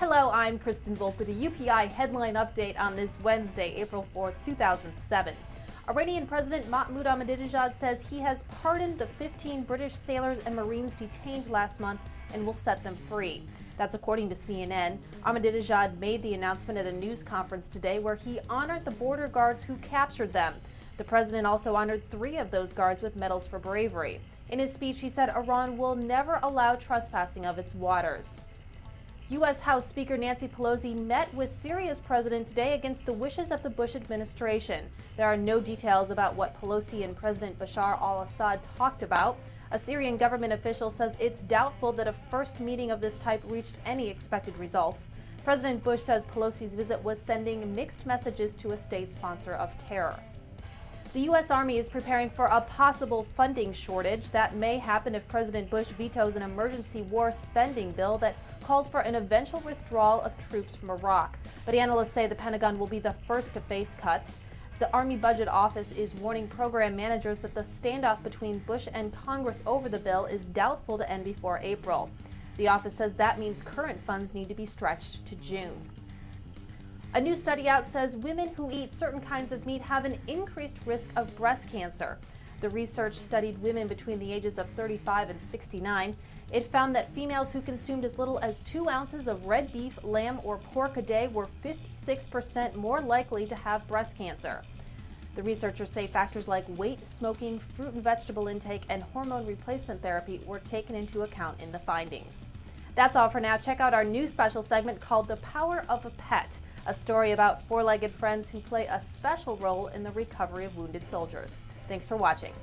Hello, I'm Kristen Volk with a UPI headline update on this Wednesday, April 4th, 2007. Iranian President Mahmoud Ahmadinejad says he has pardoned the 15 British sailors and Marines detained last month and will set them free. That's according to CNN. Ahmadinejad made the announcement at a news conference today where he honored the border guards who captured them. The president also honored 3 of those guards with medals for bravery. In his speech, he said Iran will never allow trespassing of its waters. U.S. House Speaker Nancy Pelosi met with Syria's president today against the wishes of the Bush administration. There are no details about what Pelosi and President Bashar al-Assad talked about. A Syrian government official says it's doubtful that a first meeting of this type reached any expected results. President Bush says Pelosi's visit was sending mixed messages to a state sponsor of terror. The U.S. Army is preparing for a possible funding shortage that may happen if President Bush vetoes an emergency war spending bill that calls for an eventual withdrawal of troops from Iraq. But analysts say the Pentagon will be the first to face cuts. The Army Budget Office is warning program managers that the standoff between Bush and Congress over the bill is doubtful to end before April. The office says that means current funds need to be stretched to June. A new study out says women who eat certain kinds of meat have an increased risk of breast cancer. The research studied women between the ages of 35 and 69. It found that females who consumed as little as 2 ounces of red beef, lamb, or pork a day were 56% more likely to have breast cancer. The researchers say factors like weight, smoking, fruit and vegetable intake, and hormone replacement therapy were taken into account in the findings. That's all for now. Check out our new special segment called The Power of a Pet, a story about 4-legged friends who play a special role in the recovery of wounded soldiers. Thanks for watching.